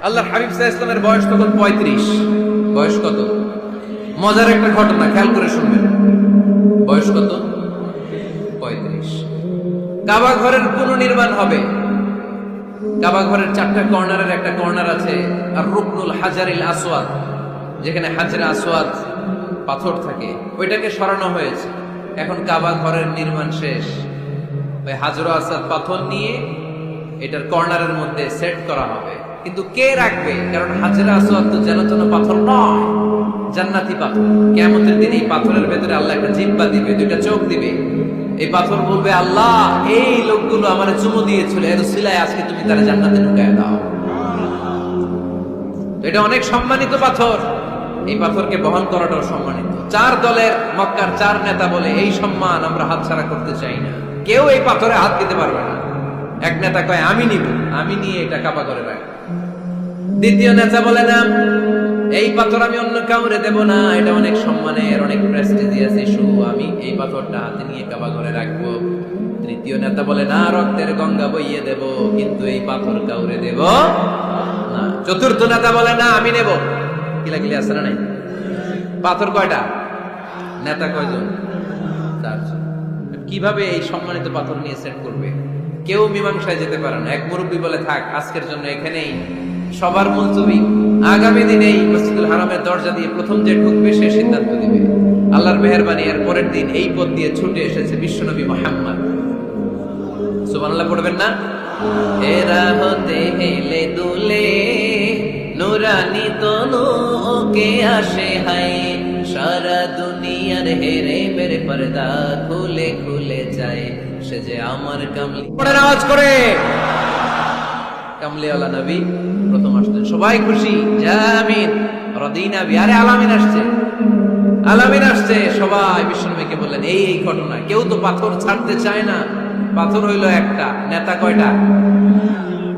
আল্লাহর হাবিব সাল্লাল্লাহু আলাইহি ওয়াসাল্লামের বয়স তখন 35। বয়স কত? মজার একটা ঘটনা, খেয়াল করে শুনবেন। বয়স কত? 35। কাবা ঘরের পুনর্নির্মাণ হবে। কাবা ঘরের 4টা কর্নারের একটা কর্নার আছে আর রুকনুল হাজারিল আসওয়াদ, যেখানে হাজরে আসওয়াদ পাথর থাকে, ওইটাকে সরানো হয়েছে। এখন কাবা ঘরের নির্মাণ শেষ, ওই হাজরে আসওয়াদ পাথর নিয়ে এটার কর্নারের মধ্যে সেট করা হবে। কিন্তু কে রাখবে? কারণ হাজরে আসওয়াদ তো যেন তেন পাথর নয়, জান্নাতি পাথর। কিয়ামতের দিন এই পাথরের ভেতরে আল্লাহ একটা জিহ্বা দিবে, 2টা চোখ দিবে। এই পাথর বলবে, আল্লাহ এই লোকগুলো আমার চুমু দিয়েছিল, এর উসিলায় আজকে তুমি তারা জান্নাতে ঢুকায় দাও। এটা অনেক সম্মানিত পাথর, এই পাথরকে বহন করাটাও সম্মানিত। 4 দলের মক্কার 4 নেতা বলে, এই সম্মান আমরা হাতছাড়া করতে চাই না, কেউ এই পাথরে হাত দিতে পারবে না। এক নেতা কয়, আমি নিব, আমি নিয়ে এটা কাবা করে রাখবো। দ্বিতীয় নেতা বলে, না, এই পাথর আমি অন্য কাউরে দেব না, এটা অনেক সম্মানের, অনেক প্রেস্টিজিয়াস ইস্যু, আমি এই পাথরটা হাতে নিয়ে কাবা ঘরে রাখবো। তৃতীয় নেতা বলে, না, রক্তের গঙ্গা বইয়ে দেব, কিন্তু এই পাথর কাউরে দেব না। চতুর্থ নেতা বলে, না, আমি নেব। কিলাকিলি আছে না নাই? পাথর কয়টা? নেতা কয়জন? 4 জন। কিভাবে এই সম্মানিত পাথর নিয়ে সেট করবে? কেউ মীমাংসায় যেতে পারে না। এক মুরব্বী বলে, থাক, আজকের জন্য এখানেই সবার মুলতবি, আগামী দিনে এই মসজিদুল হারামের দরজা দিয়ে প্রথম যে ঢুকবে সে সিদ্ধান্ত দিবে। আল্লাহর মেহেরবানি, এর পরের দিন এই পথ দিয়ে ছুটে এসেছে বিশ্বনবী মুহাম্মদ। সুবহানাল্লাহ পড়বেন না? এরা হতে হেলে দুলে নুরানি তনু ওকে আসে হাই, সারা দুনিয়ার হেরে মেরে পর্দা খুলে খুলে যায়, সে যে আমার কামলি। পড়েন আওয়াজ করে। কামলিওয়ালা নবী প্রথম আসলেন, সবাই খুশি, জামিন রাদিনা বি। আরে আলামিন আসছে, আলামিন আসছে। সবাই বিশ্বনবীকে বললেন, এই এই ঘটনা। কেউ তো পাথর ছাড়তে চায় না। পাথর হইলো একটা, নেতা কয়টা?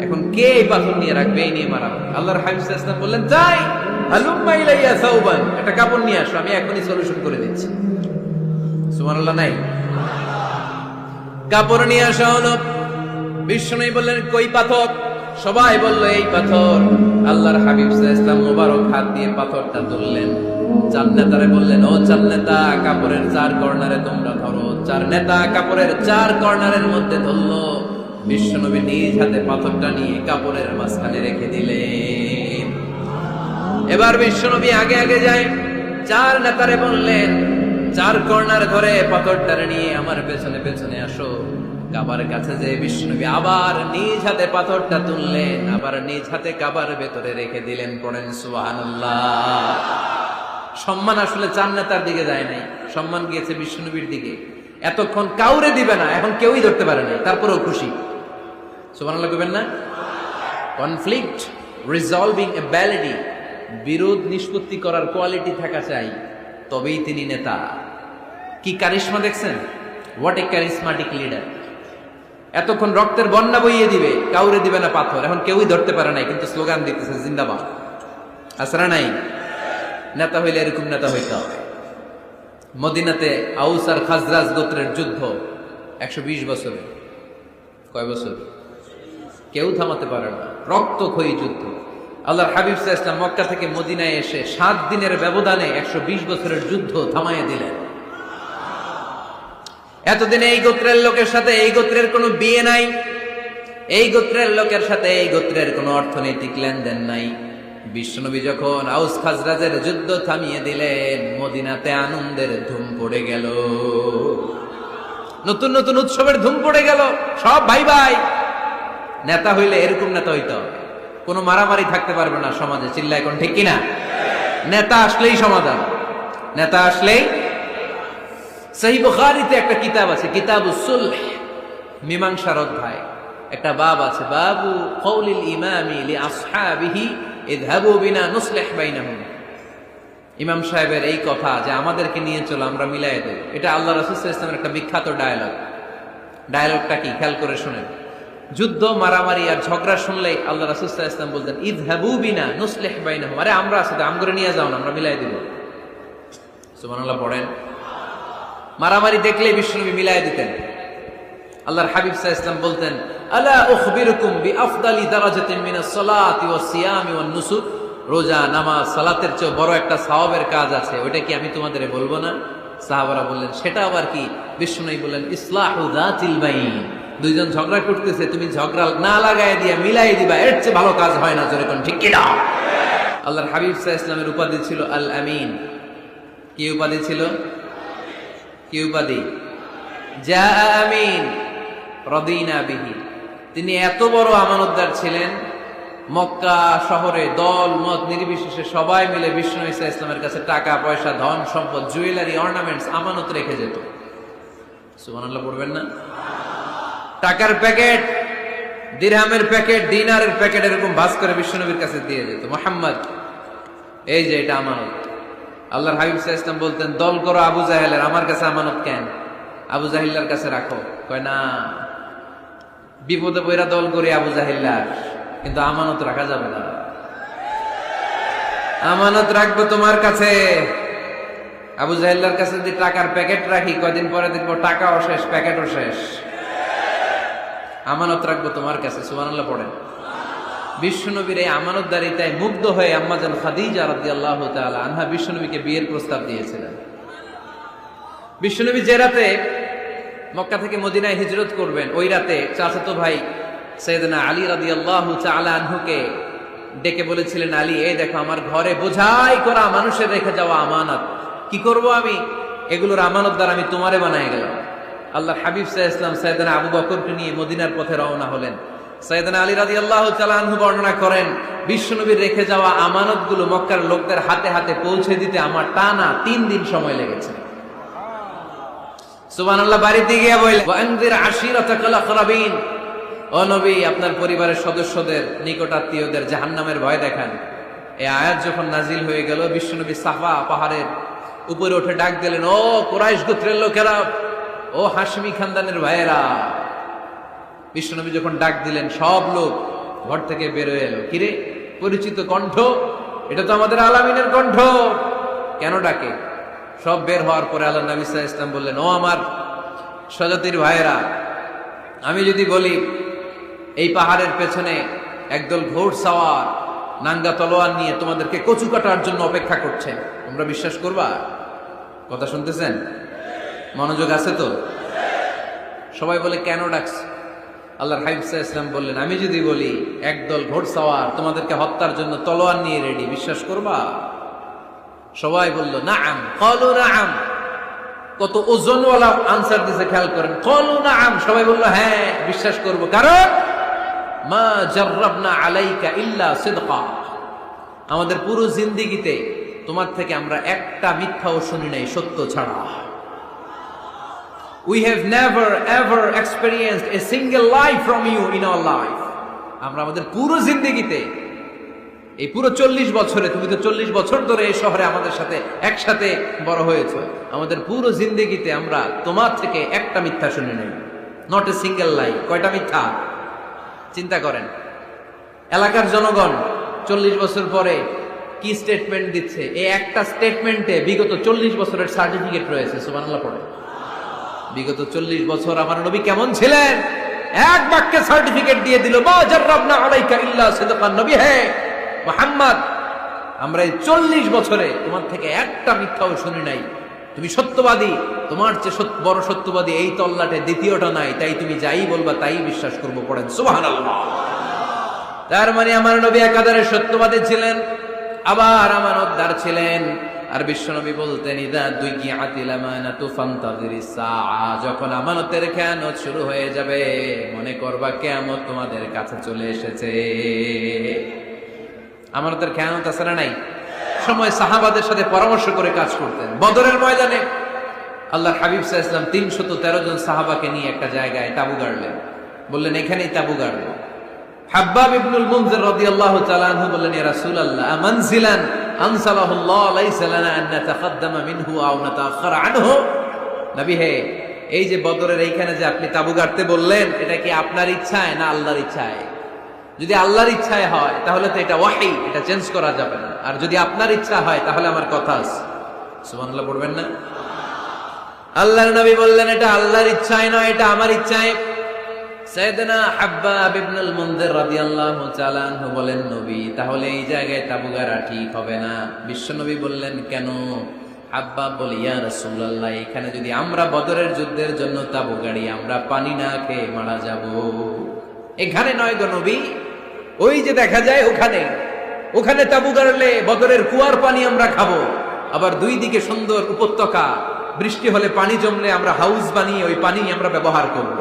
এখন কে এই পাথর নিয়ে রাখবে? এই নিয়ে মারা হবে। আল্লাহর হাবিব সাল্লাল্লাহু আলাইহি ওয়াসাল্লাম বললেন, যাই, হালুম্মা ইলাইয়া সাউবান, একটা কাপড় নিয়ে আসো, আমি এখনই সলিউশন করে দিচ্ছি। সুবহানাল্লাহ নাই? কাপড় নিয়ে আসা হলো। বিশ্বনবী বললেন, কই পাথর? সবাই বলল, এই পাথর। আল্লাহর হাবিব সাল্লাল্লাহু আলাইহি ওয়াসাল্লাম মোবারক হাত দিয়ে পাথরটা তুললেন। 4 নেতারে বললেন, ও 4 নেতা, কাপড়ের 4 কর্নারে তোমরা ধরো। 4 নেতা কাপড়ের 4 কর্নারের মধ্যে ধরলো। বিশ্বনবী নিজ হাতে পাথরটা নিয়ে কাপড়ের মাঝখানে রেখে দিলেন। এবার বিশ্বনবী আগে আগে যায়, 4 নেতারে বললেন, 4 কর্নার ধরে পাথরটারে নিয়ে আমার পেছনে পেছনে আসো। কাবার কাছে যে বিশ্বনবী আবার নিজ হাতে পাথরটা তুললেন, আবার নিজ হাতে কাবার ভেতরে রেখে দিলেন। পড়েন সুবহানাল্লাহ। সম্মান আসলে 4 নেতার দিকে যায় নাই, সম্মান গিয়েছে বিশ্বনবীর দিকে। এতক্ষণ কাউরে দিবে না, এখন কেউই ধরতে পারে নাই, তারপরেও খুশি। সুবহানাল্লাহ কইবেন না? কনফ্লিক্ট রিজলভিং অ্যাবিলিটি, বিরোধ নিষ্পত্তি করার কোয়ালিটি থাকা চাই, তবেই তিনি নেতা। কি কারিশমা দেখছেন? What a charismatic leader. এতক্ষণ রক্তের বন্যা বইয়ে দিবে, কাউরে দিবে না পাথর, এখন কেউই ধরতে পারে নাই, কিন্তু স্লোগান দিতেছে জিন্দাবাদ। আসরা নাই? নেতা হইলে এরকম নেতা হইতে হবে। মদিনাতে আউস আর খাজরাজ গোত্রের যুদ্ধ 120 বছরে। কয় বছর? কেউ থামাতে পারে না, রক্তক্ষয়ী যুদ্ধ। আল্লাহর হাবিব সাল্লাল্লাহু আলাইহি ওয়াসাল্লাম মক্কা থেকে মদিনায় এসে 7 দিনের ব্যবধানে 120 বছরের যুদ্ধ থামাইয়া দিলেন। এতদিনে এই গোত্রের লোকের সাথে এই গোত্রের কোনো বিয়ে নাই, এই গোত্রের লোকের সাথে এই গোত্রের কোনো অর্থনৈতিক লেনদেন নাই। বিশ্বনবী যখন আউস খাজরাজের যুদ্ধ থামিয়ে দিলেন, মদিনাতে আনন্দের ধুম পড়ে গেল, নতুন নতুন উৎসবের ধুম পড়ে গেল। সব ভাই ভাই। নেতা হইলে এরকম নেতা হইতে হবে, কোনো মারামারি থাকতে পারবে না সমাজে। চিল্লা এখন ঠিক কিনা? নেতা আসলেই সমাধান, নেতা আসলেই। সহিহ বুখারীতে একটা কিতাব আছে, কিতাবুস সুলহ, মীমাংসার অধ্যায়। একটা বাব আছে, বাবু কওলিল ইমামি লি আসহাবিহি ইযহাবু বিনা নুসলিহ বাইনাহুম। ইমাম সাহেবের এই কথা যে আমাদেরকে নিয়ে চলো, আমরা মিলাই দেব, এটা আল্লাহ রাসূল সাল্লাল্লাহু আলাইহি ওয়াসাল্লামের একটা বিখ্যাত ডায়ালগ। ডায়ালগটা কি? খেয়াল করে শুনেন। যুদ্ধ, মারামারি আর ঝগড়া শুনলেই আল্লাহ রাসূল সাল্লাল্লাহু আলাইহি ওয়াসাল্লাম বলতেন, ইযহাবু বিনা নুসলিহ বাইনাহুম, আরে আমরা আছি তো, আমগরে নিয়ে যাও না, আমরা মিলাই দেব। সুবহানাল্লাহ পড়েন। মারামারি দেখলেই বিশ্বনবী মিলাই দিতেন। আল্লাহর হাবিব সাল্লাল্লাহু আলাইহি ওয়াসাল্লাম বলতেন, আলা উখবিরুকুম বিআফদালি দারাজাতিন মিনাস সালাতি ওয়াস সিয়ামি ওয়ান নুসুক, রোজা নামাজ সালাতের চেয়ে বড় একটা সওয়াবের কাজ আছে, ওইটা কি আমি তোমাদের বলবো না? সাহাবারা বললেন সেটা আবার কি? বিশ্বনবী বললেন ইসলাহু যাতিল বাইন, দুইজন ঝগড়া করতেছে, তুমি ঝগড়া না লাগায় দিয়া মিলাই দিবা, এর চেয়ে ভালো কাজ হয় না। জোরে কোন ঠিক কি না? আল্লাহর হাবিব সাল্লাল্লাহু আলাইহি ওয়াসাল্লামের উপাধি ছিল আল আমিন। কি উপাধি ছিল? কি উপাধি? জা আমিন রাদিনা বিহি। তিনি এত বড় আমানতদার ছিলেন, মক্কা শহরে দল মত নির্বিশেষে সবাই মিলে বিশ্বনবী সাল্লাল্লাহু আলাইহি ওয়াসাল্লামের কাছে টাকা পয়সা ধন সম্পদ জুয়েলারি অর্নামেন্টস আমানত রেখে যেত। সুবহানাল্লাহ পড়বেন না? টাকার প্যাকেট, দিরহামের প্যাকেট, দিনারের প্যাকেট এরকম ভাঁজ করে বিশ্বনবীর কাছে দিয়ে যেত, মুহাম্মদ এই যে এটা আমানত। আল্লাহর হাবিব সাল্লাল্লাহু আলাইহি ওয়াসাল্লাম বলতেন দল করো আবু জাহেলের, আমার কাছে আমানত কেন? আবু জাহিল্লার কাছে রাখো। কয় না, বিপদে পয়রা দল করে আবু জাহিল্লার, কিন্তু আমানত রাখা যাবে না। আমানত রাখবো তোমার কাছে। আবু জাহিল্লার কাছে যদি টাকার প্যাকেট রাখি, কয়দিন পরে দেখবো টাকাও শেষ, প্যাকেটও শেষ। আমানত রাখবো তোমার কাছে। সুবহানাল্লাহ পড়েন। বিশ্বনবীর এই আমানতদারিতায় মুগ্ধ হয়ে আম্মাজান খাদিজা রাদিয়াল্লাহু তাআলা আনহা বিশ্বনবীকে বিয়ের প্রস্তাব দিয়েছিলেন। বিশ্বনবী যে রাতে মক্কা থেকে মদিনায় হিজরত করবেন, ওই রাতে চাচাতো ভাই সাইয়েদনা আলী রাদিয়াল্লাহু তাআলা আনহুকে ডেকে বলেছিলেন, আলী এই দেখো আমার ঘরে বোঝাই করা মানুষের রেখে যাওয়া আমানত, কি করব আমি? এগুলোর আমানতদার আমি তোমারে বানায় গেলাম। আল্লাহর হাবিব সাল্লাল্লাহু আলাইহি ওয়াসাল্লাম সাইয়েদনা আবু বকরকে নিয়ে মদিনার পথে রওনা হলেন। সাইয়েদনা আলী রাদিয়াল্লাহু তাআলা আনহু বর্ণনা করেন, বিশ্বনবীর রেখে যাওয়া আমানতগুলো মক্কার লোকদের হাতে হাতে পৌঁছে দিতে আমার টানা 3 দিন সময় লেগেছে। সুবহানাল্লাহ। বাড়িতে গিয়ে বললেন ওয়ানজির আশিরাতাকাল আকরাবিন, ও নবী আপনার পরিবারের সদস্যদের নিকটাত্মীয়দের জাহান্নামের ভয় দেখান। এই আয়াত যখন নাজিল হয়ে গেল, বিশ্বনবী সাফা পাহাড়ের উপরে উঠে ডাক দিলেন, ও কুরাইশ গোত্রের লোকেরা, ও হাশমি খানদানের ভাইয়েরা। বিশ্বনবী যখন ডাক দিলেন, সব লোক ঘর থেকে বের হয়ে এলো। কিরে, পরিচিত কণ্ঠ, এটা তো আমাদের আলামিনের কণ্ঠ, কেন ডাকে? সব বের হওয়ার পরে আল্লাহ নবী সাল্লাল্লাহু আলাইহি ওয়াসাল্লাম বললেন, ও আমার স্বজাতির ভাইয়েরা, আমি যদি বলি এই পাহাড়ের পেছনে একদল ঘোড়সাওয়ার নাঙ্গা তলোয়ার নিয়ে তোমাদেরকে কচু কাটার জন্য অপেক্ষা করছে, তোমরা বিশ্বাস করবা? কথা শুনতেছেন? মনোযোগ আছে তো? সবাই বলে কেন ডাকছে? আল্লাহর হাবিব সাল্লাল্লাহু আলাইহি ওয়াসাল্লাম বললেন, আমি যদি বলি একদল ঘোড়সাওয়ার তোমাদেরকে হত্যার জন্য তলোয়ার নিয়ে রেডি, বিশ্বাস করবা? সবাই বলল নাআম, ক্বালু নাআম। কত ওজনওয়ালা আনসার দিছে, খেয়াল করেন। ক্বালু নাআম, সবাই বলল হ্যাঁ বিশ্বাস করব, কারণ মা জাররাবনা আলাইকা ইল্লা সিদকা, আমাদের পুরো জিন্দেগিতে তোমার থেকে আমরা একটা মিথ্যাও শুনি নাই সত্য ছাড়া। We have never ever experienced a single lie from you in our life. আমরা আমাদের পুরো জিন্দেগিতে, এই পুরো 40 বছরে, তুমি তো 40 বছর ধরে এই শহরে আমাদের সাথে একসাথে বড় হয়েছো, আমাদের পুরো জিন্দেগিতে আমরা তোমার থেকে একটা মিথ্যা শুনি নাই। নট এ সিঙ্গেল লাই। কয়টা মিথ্যা? চিন্তা করেন। এলাকার জনগণ 40 বছর পরে কি স্টেটমেন্ট দিচ্ছে, এই একটা স্টেটমেন্টে বিগত 40 বছরের সার্টিফিকেট রয়েছে। সুবহানাল্লাহ পড়ে। বিগত 40 বছর আমার নবী কেমন ছিলেন, এক বাক্যে সার্টিফিকেট দিয়ে দিল, মা জাররাবনা আলাইকা ইল্লা সিদকান। নবী হে মুহাম্মদ, আমরা এই 40 বছরে তোমার থেকে একটা মিথ্যাও শুনি নাই, তুমি সত্যবাদী, তোমার চেয়ে বড় সত্যবাদী এই তল্লাটে দ্বিতীয়টা নাই, তাই তুমি যাই বলবা তাই বিশ্বাস করবো। পড়েন সুবহানাল্লাহ। তার মানে আমার নবী একাধারে সত্যবাদী ছিলেন, আবার আমানতদার ছিলেন। আর বিশ্বনবী বলতেন, ইদা দুইয়াতিল আমানাতু ফান্তাযিরিস সাআ, যখন আমানতের খেয়ানত শুরু হয়ে যাবে মনে করবা কিয়ামত তোমাদের কাছে চলে এসেছে। আমানতের খেয়ানত আছে না নাই? সময় সাহাবাদের সাথে পরামর্শ করে কাজ করতেন। বদরের ময়দানে আল্লাহর হাবিব সাল্লাল্লাহু আলাইহি ওয়াসাল্লাম 313 জন সাহাবাকে নিয়ে একটা জায়গায় তাবু গাড়লেন, বললেন এখানেই তাবু গাড়বো। হাব্বাব ইবনুল মুনজির রাদিয়াল্লাহু তাআলা আনহু বললেন, ইয়া রাসূলুল্লাহ, আমানজিলান আনসালাহুল্লাহ লাইসা লানা আন নাতাকাদ্দামা মিনহু আও নাতাআখারা আনহু। নবী হে, এই যে বদরের এইখানে যে আপনি তাবু গাড়তে বললেন, এটা কি আপনার ইচ্ছায় না আল্লাহর ইচ্ছায়? যদি আল্লাহর ইচ্ছায় হয় তাহলে তো এটা ওয়াহী, এটা চেঞ্জ করা যাবে না। আর যদি আপনার ইচ্ছা হয় তাহলে আমার কথা আছে। সুবহানাল্লাহ পড়বেন না? আল্লাহর নবী বললেন, এটা আল্লাহর ইচ্ছায় নয়, এটা আমার ইচ্ছায়। সাইয়েদনা হাব্বাব ইবনুল মুনযির রাদিয়াল্লাহু তাআলা আনহু বলেন, নবী তাহলে এই জায়গায় তাঁবু গাড়া ঠিক হবে না। বিশ্বনবী বললেন, কেন? হাব্বাব বলে, ইয়া রাসূলুল্লাহ, এখানে যদি আমরা বদরের যুদ্ধের জন্য তাঁবু গাড়ি, আমরা পানি না খেয়ে মারা যাব। এখানে নয় গো নবী, ওই যে দেখা যায় ওখানে, ওখানে তাঁবু গাড়লে বদরের কুয়ার পানি আমরা খাবো। আবার দুই দিকে সুন্দর উপত্যকা, বৃষ্টি হলে পানি জমলে আমরা হাউস বানিয়ে ওই পানি আমরা ব্যবহার করব।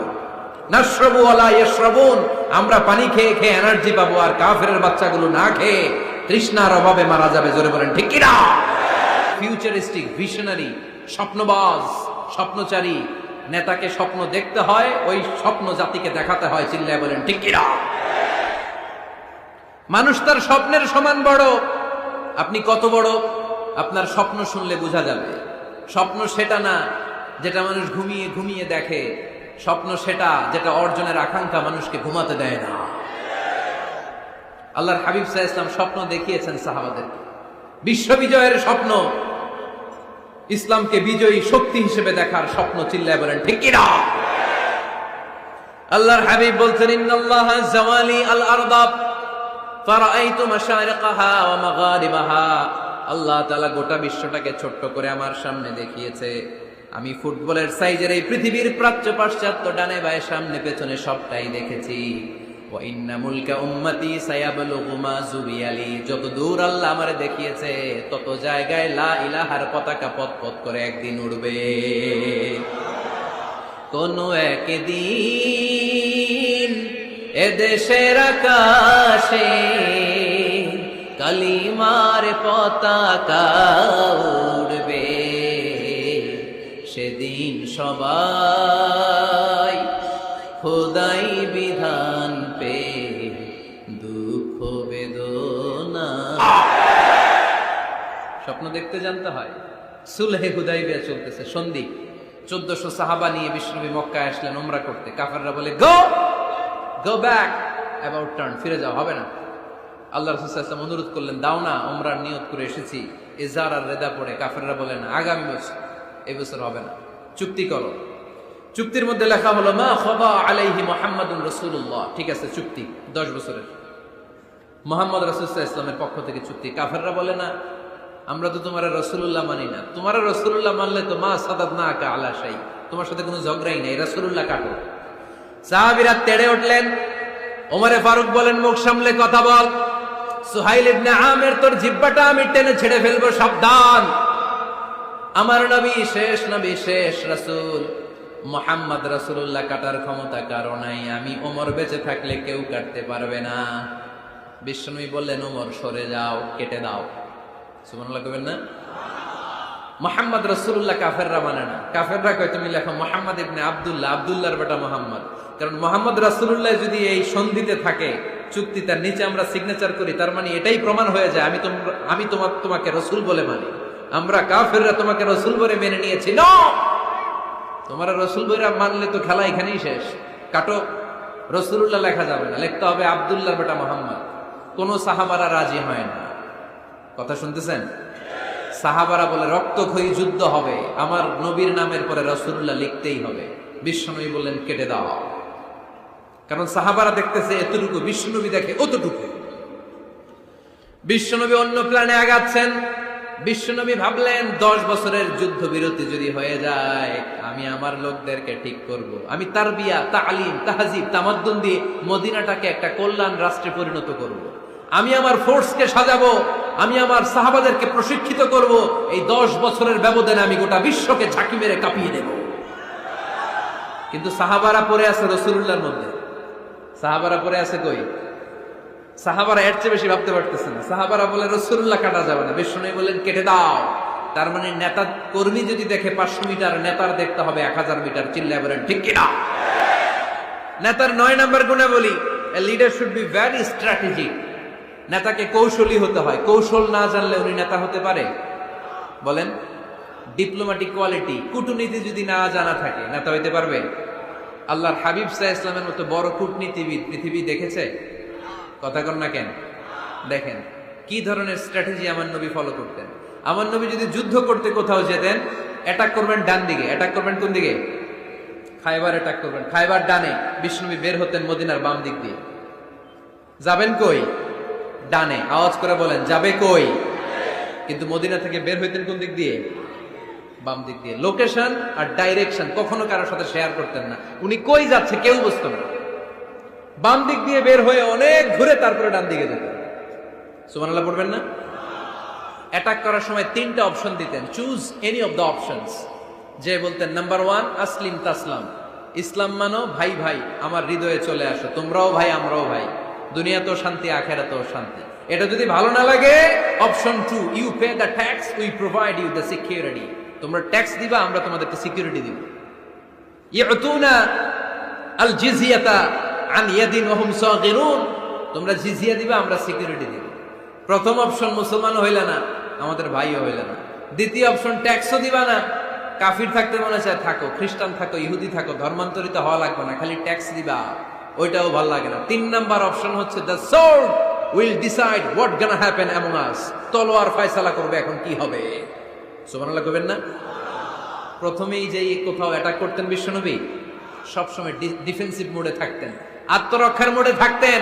নাশরাবু ওয়ালা ইয়াশরাবুন, আমরা পানি খেয়ে খেয়ে এনার্জি পাবো, আর কাফেরের বাচ্চাগুলো না খেয়ে তৃষ্ণার অভাবে মারা যাবে। জোরে বলেন ঠিক কি না? ফিউচারিস্টিক, ভিশনারি, স্বপ্নবাজ, স্বপ্নচারী নেতাকে স্বপ্ন দেখতে হয়, ওই স্বপ্ন জাতিকে দেখাতে হয়। চিল্লায় বলেন ঠিক কি না? মানুষ তার স্বপ্নের সমান বড়। আপনি কত বড় আপনার স্বপ্ন শুনলে বোঝা যাবে। স্বপ্ন সেটা না যেটা মানুষ ঘুমিয়ে ঘুমিয়ে দেখে, স্বপ্ন সেটা যেটা অর্জনের আকাঙ্ক্ষা মানুষকে ঘুমাতে দেয় না। আল্লাহর হাবিব সাল্লাল্লাহু আলাইহি ওয়াসাল্লাম স্বপ্ন দেখিয়েছেন সাহাবাদেরকে, বিশ্ব বিজয়ের স্বপ্ন, ইসলামকে বিজয়ী শক্তি হিসেবে দেখার স্বপ্ন। চিল্লায় বলেন ঠিক কি না? আল্লাহর হাবিব বলছেন, ইন্নাল্লাহা জাওয়ালি আল আরদা ফারাআইতু মাশারিকাহা ওয়া মাগারিবাহা। আল্লাহ তাআলা গোটা বিশ্বটাকে ছোট্ট করে আমার সামনে দেখিয়েছে। আমি ফুটবলের সাইজের এই পৃথিবীর প্রাচ্য পাশ্চাত্য ডানে বায়ে সামনে পেছনে সবটাই দেখেছি। ওয়া ইন্না মুলকা উম্মতি সায়াবলুগু মা যুবিয়ালি, যত দূর আল্লাহ আমারে দেখিয়েছে তত জায়গায় লা ইলাহার পতাকা পথ পথ করে একদিন উড়বে। কোন একদিন এদেশের আকাশে কালিমার পতাকা উড়বে, সেদিন সবাই খোদাই বিধান পে দুঃখ বেদনা। স্বপ্ন দেখতে জানতে হয়। সুলহে হুদাইবিয়া চলতেছে, সন্ধি। 1400 সাহাবা নিয়ে বিশ্বনবী মক্কায় আসলেন উমরা করতে। কাফেররা বলে, গো ব্যাক, অ্যাবাউট টার্ন, ফিরে যাও, হবে না। আল্লাহ রাসূল সাল্লাল্লাহু আলাইহি ওয়াসাল্লাম অনুরোধ করলেন, দাও না, উমরার নিয়ত করে এসেছি। ইজার আর রেদা পড়ে কাফেররা বলেন, আগামী বছর, এই বছর হবে না, চুক্তি করো। চুক্তির মধ্যে লেখা হলো, মা খাবা আলাইহি মুহাম্মাদুর রাসূলুল্লাহ। ঠিক আছে, চুক্তি 10 বছরের, মুহাম্মদ রাসূল সাল্লাল্লাহু আলাইহি ওয়াসাল্লামের পক্ষ থেকে চুক্তি। কাফেররা বলে, না, আমরা তো তোমার রাসূলুল্লাহ মানি না। তোমার রাসূলুল্লাহ মানলে তো মা সাদাদনাকা আলা শাই, তোমার সাথে কোনো ঝগড়াই নেই, রাসূলুল্লাহ কাটো। সাহাবীরা তেড়ে উঠলেন। ওমরে ফারুক বলেন, মুখ সামলে কথা বল। সুহাইল ইবনে আমির, তোর জিহ্বাটা আমি টেনে ছেড়ে ফেলবো, সাবধান। আমার নবী শেষ নবী, শেষ রাসূল মুহাম্মদ রাসূলুল্লাহ কাটার ক্ষমতা কারো নাই। আমি ওমর বেঁচে থাকলে কেউ কাটতে পারবে না। বিশ্বনবী বললেন, ওমর সরে যাও, কেটে দাও। সুবহানাল্লাহ কইবেন না? মুহাম্মদ রাসূলুল্লাহ কাফেররা মানে না। কাফেররা কয়, তুমি লেখো মুহাম্মদ ইবনে আব্দুল্লাহ, আব্দুল্লাহর বেটা মুহাম্মদ। কারণ মুহাম্মদ রাসূলুল্লাহ যদি এই সন্ধিতে থাকে, চুক্তি তার নিচে আমরা সিগনেচার করি, তার মানে এটাই প্রমাণ হয়ে যায় আমি তোমাকে রাসূল বলে মানি। আমরা কাফেররা তোমাকে রাসূল বলে মেনে নিয়েছি। না, তোমার রাসূল বলে মানলে তো খেলা এখানেই শেষ। কাটো, রাসূলুল্লাহ লেখা যাবে না, লিখতে হবে আব্দুল্লাহর বেটা মুহাম্মদ। কোন সাহাবারা রাজি হয় না। কথা শুনতেছেন? সাহাবারা বলে, রক্তক্ষয়ী যুদ্ধ হবে, আমার নবীর নামের পরে রাসূলুল্লাহ লিখতেই হবে। বিশ্বনবী বললেন, কেটে দাও। কারণ সাহাবারা দেখতেছে এতটুকু, বিশ্বনবী দেখে অতটুকু। বিশ্বনবী অন্য প্ল্যানে আগাচ্ছেন। বিশ্বনবী ভাবলেন, 10 বছরের যুদ্ধ বিরতি যদি হয়ে যায়, আমি আমার লোকদেরকে ঠিক করব। আমি তারবিয়া, তালিম, তাহজিব, তামাদ্দুন দিয়ে মদিনাটাকে একটা কল্যাণ রাষ্ট্রে পরিণত করব। আমি আমার ফোর্সকে সাজাবো, আমি আমার সাহাবাদেরকে প্রশিক্ষিত করব। এই 10 বছরের ব্যবধানে আমি গোটা বিশ্বকে ঝাঁকি মেরে কাঁপিয়ে দেব। কিন্তু সাহাবারা পড়ে আছে রাসূলুল্লাহর মধ্যে। সাহাবারা পড়ে আছে কই? সাহাবারা এর চেয়ে বেশি ভাবতে পারতেছে না। সাহাবারা বলে, রাসূলুল্লাহ কাটা যাবে না। বিশ্বনবী বললেন, কেটে দাও। তার মানে নেতা কর্মী যদি দেখে 500 মিটার, নেতার দেখতে হবে 1000 মিটার। চিল্লায় বলেন ঠিক কি না? নেতার 9 নম্বর গুণাবলী, a leader should be very strategic. নেতাকে কৌশলী হতে হয়। কৌশল না জানলে উনি নেতা হতে পারে? বলেন, ডিপ্লোম্যাটিক কোয়ালিটি, কূটনীতি যদি না জানা থাকে, নেতা হইতে পারবে? আল্লাহর হাবিব সাল্লাল্লাহু আলাইহি ওয়াসাল্লামের মতো বড় কূটনীতিবিদ পৃথিবী দেখেছে? কথা কর না কেন? দেখেন কি ধরনের স্ট্র্যাটেজি আমার নবী ফলো করতেন। আমার নবী যদি যুদ্ধ করতে কোথাও যেতেন, অ্যাটাক করবেন ডান দিকে, অ্যাটাক করবেন কোন দিকে? খায়বার অ্যাটাক করবেন। খায়বার ডানে, বিষ্ণুনবী বের হতেন মদিনার বাম দিক দিয়ে। যাবেন কই? ডানে। আওয়াজ করে বলেন, যাবে কই? কিন্তু মদিনা থেকে বের হইতেন কোন দিক দিয়ে? বাম দিক দিয়ে। লোকেশন আর ডাইরেকশন কখনো কারোর সাথে শেয়ার করতেন না। উনি কই যাচ্ছে কেউ বুঝতো না। বাম দিক দিয়ে বের হয়ে অনেক ঘুরে তারপরে ডান দিকে যেতেন। সুবহানাল্লাহ পড়বেন না? অ্যাটাক করার সময় তিনটা অপশন দিতেন, choose any of the options. যে বলতেন নাম্বার 1 আসলিম তাসলাম, ইসলাম মানো, ভাই ভাই আমার হৃদয়ে চলে আসো, তোমরাও ভাই আমরাও ভাই, দুনিয়াতেও শান্তি আখিরাতেও শান্তি। এটা যদি ভালো না লাগে, option 2 you pay the tax, we provide you the security. তোমরা ট্যাক্স দিবা, আমরা তোমাদেরকে সিকিউরিটি দিব। ইয়াতুনা আল জিজিয়াতা আন ইয়াদিন ওয়া হুম সাগিরুন, তোমরা জিজিয়া দিবা, আমরা সিকিউরিটি দিব। প্রথম অপশন মুসলমান হইলা না, আমাদের ভাইও হইলা না। দ্বিতীয় অপশন ট্যাক্সও দিবা না, কাফির থাকতে মনে চায় থাকো, খ্রিস্টান থাকো, ইহুদি থাকো, ধর্মান্তরিত হওয়া লাগবে না, খালি ট্যাক্স দিবা, ওইটাও ভালো লাগে না। 3 নাম্বার অপশন হচ্ছে the sword will decide what gonna happen among আস, তলোয়ার ফয়সালা করবে এখন কি হবে। সুবহানাল্লাহ কইবেন না? প্রথমেই যেই কোথাও অ্যাটাক করতেন বিশ্বনবী, সবসময় ডিফেন্সিভ মোডে থাকতেন, আত্মরক্ষার মোডে থাকতেন।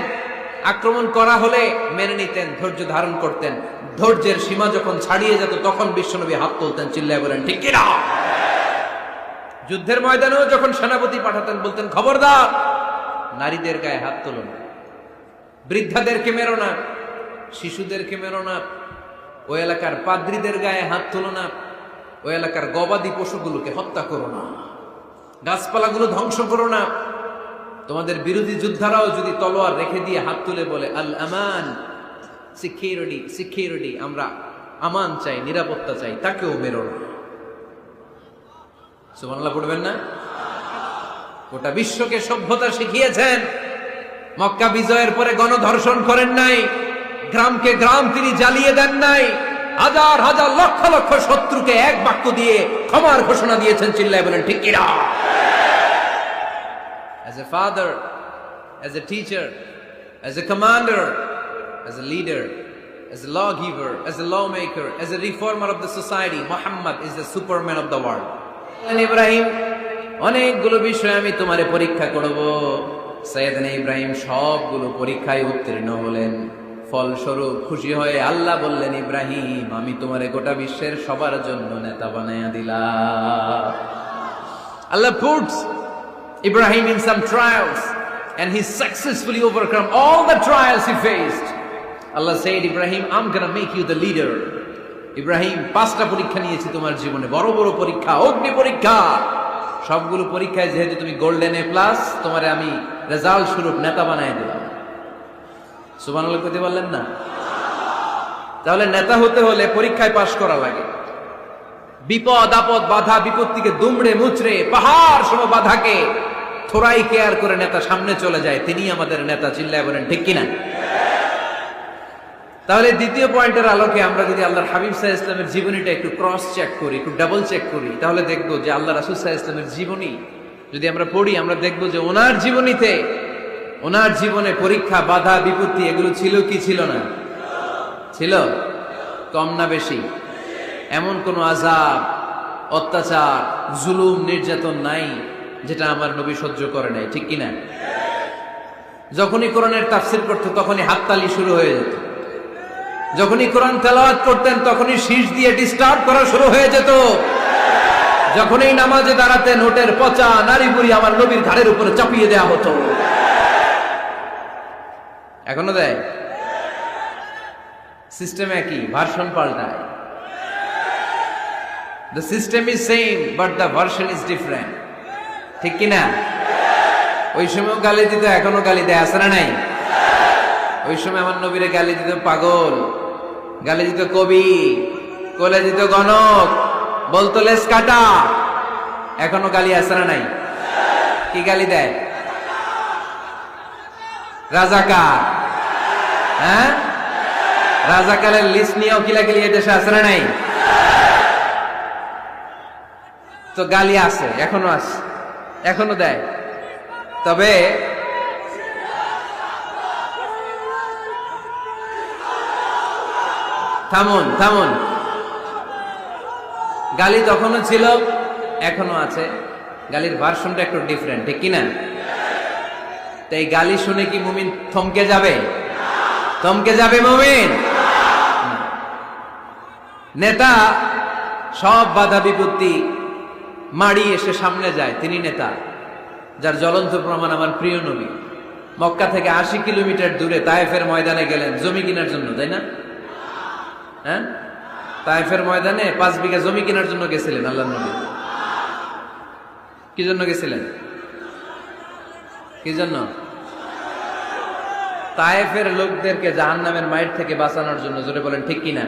আক্রমণ করা হলে মেনে নিতেন, ধৈর্য ধারণ করতেন। ধৈর্যের সীমা যখন ছাড়িয়ে যেত তখন বিশ্বনবী হাত তুলতেন, চিল্লায় বলেন ঠিক কিনা? যুদ্ধের ময়দানেও যখন সেনাপতি পাঠাতেন বলতেন খবরদার নারীদের গায়ে হাত তোলো না, বৃদ্ধাদেরকে মেরো না, শিশুদেরকে মেরো না, ওই এলাকার পাদ্রীদের গায়ে হাত তোলো না, ওই এলাকার গবাদি পশুগুলোকে হত্যা করো না, গাছপালাগুলো ধ্বংস করো না। তোমাদের বিরোধী যোদ্ধারাও যদি তলোয়ার রেখে দিয়ে হাত তুলে বলে আল আমান, সিকিউরিটি সিকিউরিটি, আমরা আমান চাই, নিরাপত্তা চাই, তাকেও মেরো না। সুবহানাল্লাহ পড়বেন না? গোটা বিশ্বকে সভ্যতা শিখিয়েছেন। মক্কা বিজয়ের পরে গণধর্ষণ করেন নাই, গ্রামকে গ্রাম তিনি জ্বালিয়ে দেন নাই, হাজার হাজার লক্ষ লক্ষ শত্রুকে এক বাক্য দিয়ে ক্ষমার ঘোষণা দিয়েছেন, চিল্লায় বলেন ঠিক কিনা? As a father, as a teacher, as a commander, as a leader, as a lawgiver, as a lawmaker, as a reformer of the society, Muhammad is the superman of the world. Ibrahim, অনেকগুলো বিষয় আমি তোমারে পরীক্ষা করব। সাইয়েদনা ইব্রাহিম সবগুলো পরীক্ষায় উত্তীর্ণ হলেন। ফলস্বরূপ খুশি হয়ে আল্লাহ বললেন, ইব্রাহিম আমি তোমারে গোটা বিশ্বের সবার জন্য নেতা বানায়া দিলাম। আল্লাহ puts Ibrahim in some trials and he successfully overcome all the trials he faced. Allah said, Ibrahim, I'm gonna make you the leader. Ibrahim 5টা পরীক্ষা নিয়েছি তোমার জীবনে, বড় বড় পরীক্ষা, অগ্নি পরীক্ষা। সবগুলো পরীক্ষায় যেহেতু তুমি গোল্ডেন এ প্লাস, তোমারে আমি রেজাল্ট স্বরূপ নেতা বানায় দিলাম। সুবহানাল্লাহ কইতে বললেন না? তাহলে নেতা হতে হলে পরীক্ষায় পাশ করা লাগে। বিপদ আপদ বাধা বিপত্তিকে দুমড়ে মুচড়ে পাহাড় সম বাধাকে থোড়াই কেয়ার করে নেতা সামনে চলে যায়, তিনি আমাদের নেতা, চিল্লায় বলেন ঠিক কিনা? তাহলে দ্বিতীয় পয়েন্টের আলোকে আমরা যদি আল্লাহর হাবিব সাল্লাল্লাহু আলাইহি ওয়াসাল্লামের জীবনীটা একটু ক্রস চেক করি, একটু ডাবল চেক করি, তাহলে দেখবো যে আল্লাহ রাসূল সাল্লাল্লাহু আলাইহি ওয়াসাল্লামের জীবনী যদি আমরা পড়ি, আমরা দেখবো যে ওনার জীবনীতে, ওনার জীবনে পরীক্ষা বাধা বিপত্তি এগুলো ছিল কি ছিল না? ছিল। কম না বেশি? এমন কোন আযাব, অত্যাচার, জুলুম, নির্যাতন নাই যেটা আমার নবী সহ্য করে নাই, ঠিক কিনা? যখনই কোরআনের তাফসীর করতো তখনই হাততালি শুরু হয়ে যেত, যখনই কোরআন তেলাওয়াত করতেন তখনই শীষ দিয়ে ডিস্টার্ব করা শুরু হয়ে যেত, যখনই নামাজে দাঁড়াতেন ওটের পচা নারী বুড়ি আমার নবীর ঘাড়ের উপরে চাপিয়ে দেয়া হতো। এখনো দেয়? সিস্টেম একই, ভার্সন পাল্টায়। The system is same but the version is different, ঠিক কিনা? ওই সময় গালি দিত, এখনো গালি দেয়, আছে না নাই? ওই সময় আমার নবীরে গালি দিত পাগল, গালি দিত কবি, কোলে দিত গণক, বলতো লেস কাটা, এখনো গালি আছে না নাই? কি গালি দেয়? রাজাকার। হ্যাঁ, রাজাকারের লিস্ট নিয়েও কিলাকিলি দেশে আছে না নাই? তো গালি আছে, এখনো আছে, এখনো দেয়। তবে থামুন থামুন, গালি তখনও ছিল, এখনো আছে। গালির ভার্সনটা একটু ডিফারেন্ট, ঠিক কিনা? তো এই গালি শুনে কি মুমিন থমকে যাবে? থমকে যাবে মুমিন? নেতা সব বাধা বিপত্তি মাড়ি এসে সামনে যায়, তিনি নেতা, যার জ্বলন্ত প্রমাণ আমার প্রিয় নবী। মক্কা থেকে 80 কিলোমিটার দূরে তায়েফের ময়দানে গেলেন জমি কেনার জন্য, তাই না? হ্যাঁ, তায়েফের ময়দানে 5 বিঘা জমি কেনার জন্য গেছিলেন আল্লাহর নবী। কি জন্য গেছিলেন? কি জন্য? তায়েফের লোকদেরকে জাহান্নামের মাইর থেকে বাঁচানোর জন্য। জোরে বলেন ঠিক কিনা?